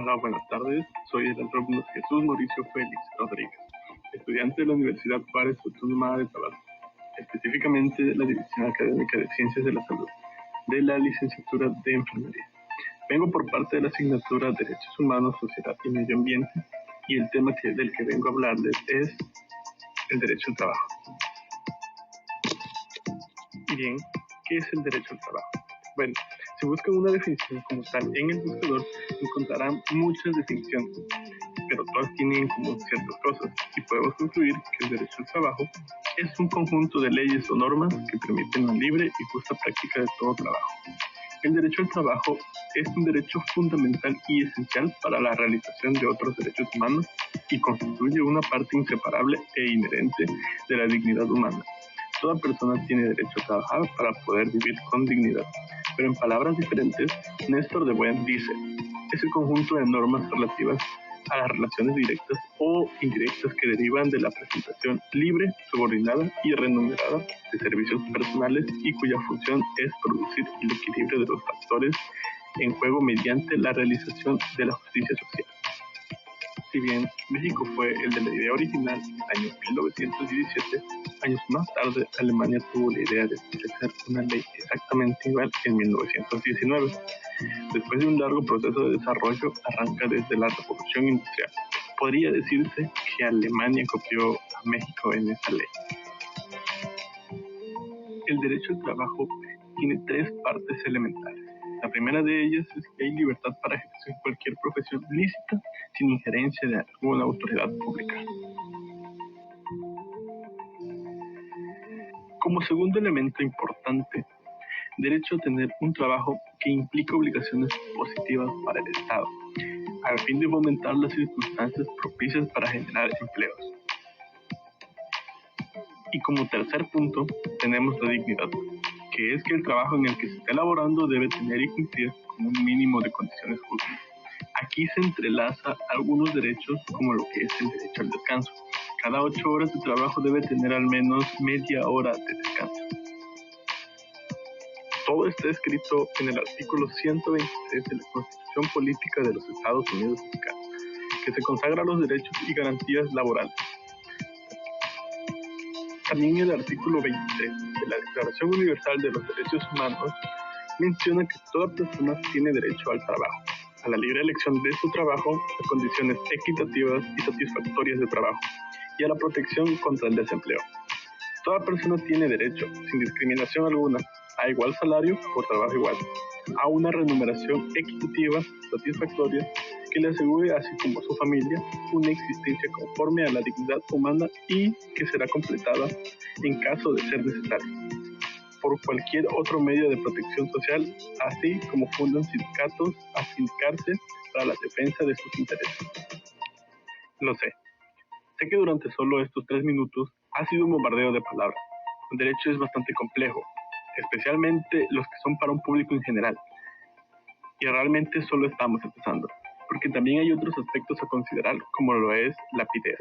Hola, buenas tardes. Soy el alumno Jesús Mauricio Félix Rodríguez, estudiante de la Universidad Juárez Autónoma de Tabasco, específicamente de la División Académica de Ciencias de la Salud, de la licenciatura de Enfermería. Vengo por parte de la asignatura Derechos Humanos, Sociedad y Medio Ambiente, y el tema del que vengo a hablarles es el derecho al trabajo. Y bien, ¿qué es el derecho al trabajo? Bueno, si buscan una definición como tal en el buscador, encontrarán muchas definiciones, pero todas tienen en común ciertas cosas, y podemos concluir que el derecho al trabajo es un conjunto de leyes o normas que permiten la libre y justa práctica de todo trabajo. El derecho al trabajo es un derecho fundamental y esencial para la realización de otros derechos humanos y constituye una parte inseparable e inherente de la dignidad humana. Toda persona tiene derecho a trabajar para poder vivir con dignidad. Pero en palabras diferentes, Néstor de Buen dice, es el conjunto de normas relativas a las relaciones directas o indirectas que derivan de la prestación libre, subordinada y remunerada de servicios personales y cuya función es producir el equilibrio de los factores en juego mediante la realización de la justicia social. Si bien México fue el de la idea original en el año 1917, años más tarde Alemania tuvo la idea de establecer una ley exactamente igual en 1919. Después de un largo proceso de desarrollo, arranca desde la Revolución Industrial. Podría decirse que Alemania copió a México en esta ley. El derecho al trabajo tiene tres partes elementales. La primera de ellas es que hay libertad para ejercer cualquier profesión lícita sin injerencia de alguna autoridad pública. Como segundo elemento importante, derecho a tener un trabajo que implica obligaciones positivas para el Estado, al fin de fomentar las circunstancias propicias para generar empleos. Y como tercer punto, tenemos la dignidad, que es que el trabajo en el que se está elaborando debe tener y cumplir con un mínimo de condiciones justas. Aquí se entrelaza algunos derechos como lo que es el derecho al descanso. Cada 8 horas de trabajo debe tener al menos media hora de descanso. Todo está escrito en el artículo 123 de la Constitución Política de los Estados Unidos Mexicanos, que se consagra los derechos y garantías laborales. También el artículo 23 de la Declaración Universal de los Derechos Humanos menciona que toda persona tiene derecho al trabajo, a la libre elección de su trabajo, a condiciones equitativas y satisfactorias de trabajo, y a la protección contra el desempleo. Toda persona tiene derecho, sin discriminación alguna, a igual salario por trabajo igual, a una remuneración equitativa, satisfactoria, que le asegure, así como a su familia, una existencia conforme a la dignidad humana y que será completada en caso de ser necesario por cualquier otro medio de protección social, así como fundan sindicatos a sindicarse para la defensa de sus intereses. Lo sé que durante solo estos 3 minutos ha sido un bombardeo de palabras. El derecho es bastante complejo, especialmente los que son para un público en general. Y realmente solo estamos empezando, porque también hay otros aspectos a considerar, como lo es la PIDESC.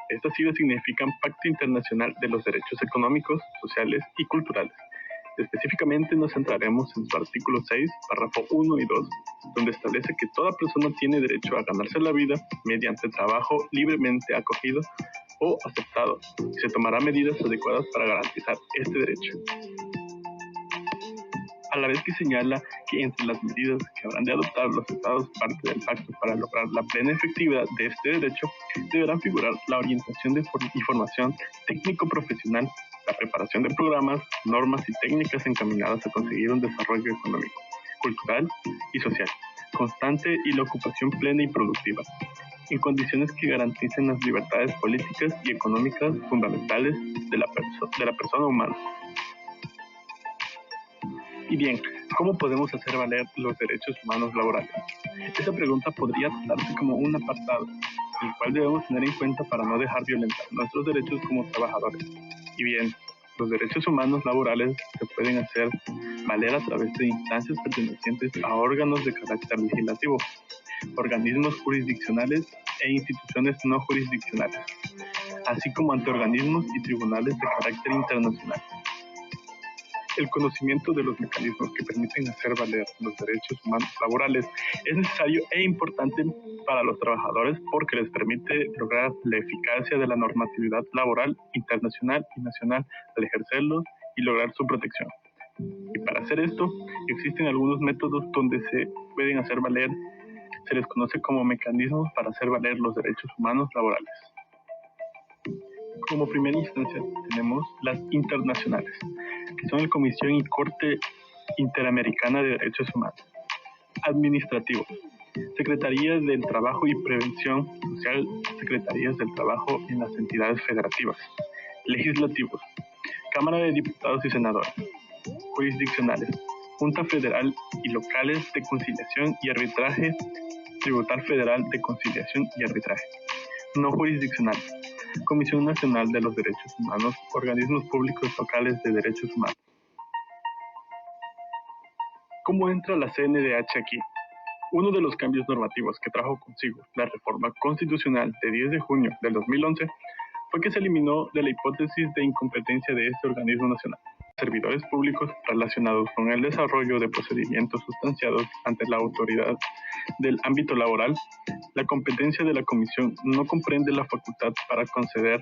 Estas siglas significan Pacto Internacional de los Derechos Económicos, Sociales y Culturales. Específicamente nos centraremos en su artículo 6, párrafo 1 y 2, donde establece que toda persona tiene derecho a ganarse la vida mediante trabajo libremente acogido o aceptado, y se tomará medidas adecuadas para garantizar este derecho. A la vez que señala que entre las medidas que habrán de adoptar los Estados parte del pacto para lograr la plena efectividad de este derecho, deberán figurar la orientación y formación técnico-profesional, la preparación de programas, normas y técnicas encaminadas a conseguir un desarrollo económico, cultural y social constante y la ocupación plena y productiva, en condiciones que garanticen las libertades políticas y económicas fundamentales de la persona humana. Y bien, ¿cómo podemos hacer valer los derechos humanos laborales? Esta pregunta podría tratarse como un apartado, el cual debemos tener en cuenta para no dejar violentar nuestros derechos como trabajadores. Y bien, los derechos humanos laborales se pueden hacer valer a través de instancias pertenecientes a órganos de carácter legislativo, organismos jurisdiccionales e instituciones no jurisdiccionales, así como ante organismos y tribunales de carácter internacional. El conocimiento de los mecanismos que permiten hacer valer los derechos humanos laborales es necesario e importante para los trabajadores porque les permite lograr la eficacia de la normatividad laboral internacional y nacional al ejercerlos y lograr su protección. Y para hacer esto, existen algunos métodos donde se pueden hacer valer, se les conoce como mecanismos para hacer valer los derechos humanos laborales. Como primera instancia tenemos las internacionales, que son la Comisión y Corte Interamericana de Derechos Humanos. Administrativos, Secretarías del Trabajo y Previsión Social, Secretarías del Trabajo en las entidades federativas. Legislativos, Cámara de Diputados y Senadores. Jurisdiccionales, Junta Federal y Locales de Conciliación y Arbitraje, Tribunal Federal de Conciliación y Arbitraje. No jurisdiccionales, Comisión Nacional de los Derechos Humanos, organismos públicos locales de derechos humanos. ¿Cómo entra la CNDH aquí? Uno de los cambios normativos que trajo consigo la reforma constitucional de 10 de junio del 2011 fue que se eliminó de la hipótesis de incompetencia de este organismo nacional. Servidores públicos relacionados con el desarrollo de procedimientos sustanciados ante la autoridad del ámbito laboral, la competencia de la Comisión no comprende la facultad para conceder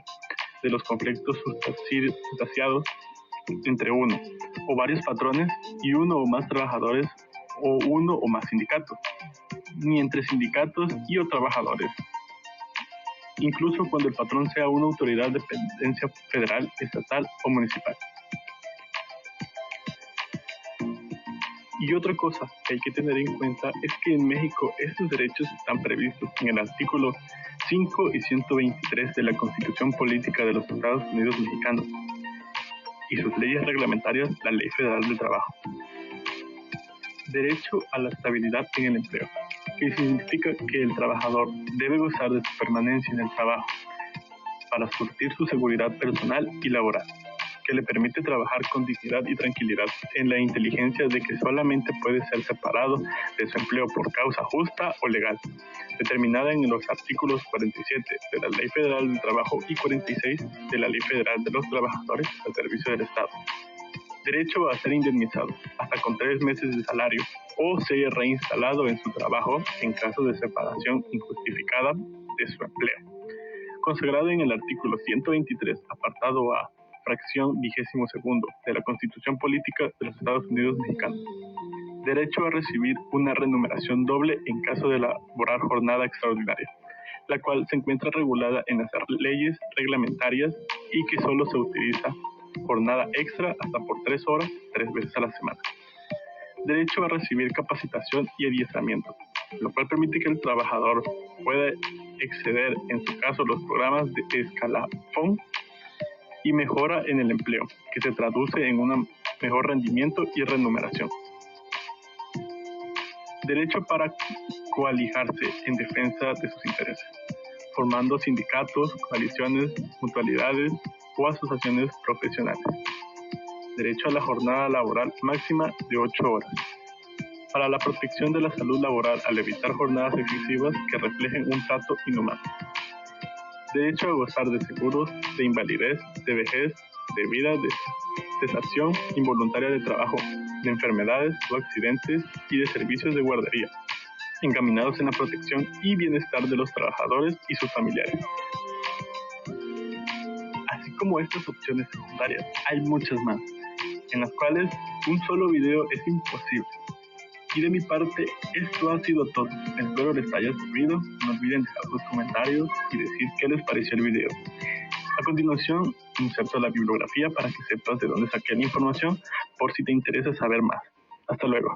de los conflictos sustanciados entre uno o varios patrones y uno o más trabajadores o uno o más sindicatos, ni entre sindicatos y o trabajadores, incluso cuando el patrón sea una autoridad de dependencia federal, estatal o municipal. Y otra cosa que hay que tener en cuenta es que en México estos derechos están previstos en el artículo 5 y 123 de la Constitución Política de los Estados Unidos Mexicanos y sus leyes reglamentarias, la Ley Federal del Trabajo. Derecho a la estabilidad en el empleo, que significa que el trabajador debe gozar de su permanencia en el trabajo para surtir su seguridad personal y laboral, que le permite trabajar con dignidad y tranquilidad en la inteligencia de que solamente puede ser separado de su empleo por causa justa o legal, determinada en los artículos 47 de la Ley Federal del Trabajo y 46 de la Ley Federal de los Trabajadores al Servicio del Estado. Derecho a ser indemnizado hasta con 3 meses de salario o ser reinstalado en su trabajo en caso de separación injustificada de su empleo, consagrado en el artículo 123, apartado A, fracción 22 de la Constitución Política de los Estados Unidos Mexicanos. Derecho a recibir una remuneración doble en caso de laborar jornada extraordinaria, la cual se encuentra regulada en las leyes reglamentarias y que solo se utiliza jornada extra hasta por 3 horas, 3 veces a la semana. Derecho a recibir capacitación y adiestramiento, lo cual permite que el trabajador pueda exceder, en su caso, los programas de escalafón y mejora en el empleo, que se traduce en un mejor rendimiento y remuneración. Derecho para coalijarse en defensa de sus intereses, formando sindicatos, coaliciones, mutualidades o asociaciones profesionales. Derecho a la jornada laboral máxima de 8 horas. Para la protección de la salud laboral al evitar jornadas excesivas que reflejen un trato inhumano. Derecho a gozar de seguros de invalidez, de vejez, de vida, de cesación involuntaria de trabajo, de enfermedades o accidentes y de servicios de guardería, encaminados en la protección y bienestar de los trabajadores y sus familiares. Así como estas opciones secundarias, hay muchas más, en las cuales un solo video es imposible. Y de mi parte, esto ha sido todo. Espero les haya servido. No olviden dejar sus comentarios y decir qué les pareció el video. A continuación, inserto la bibliografía para que sepas de dónde saqué la información por si te interesa saber más. Hasta luego.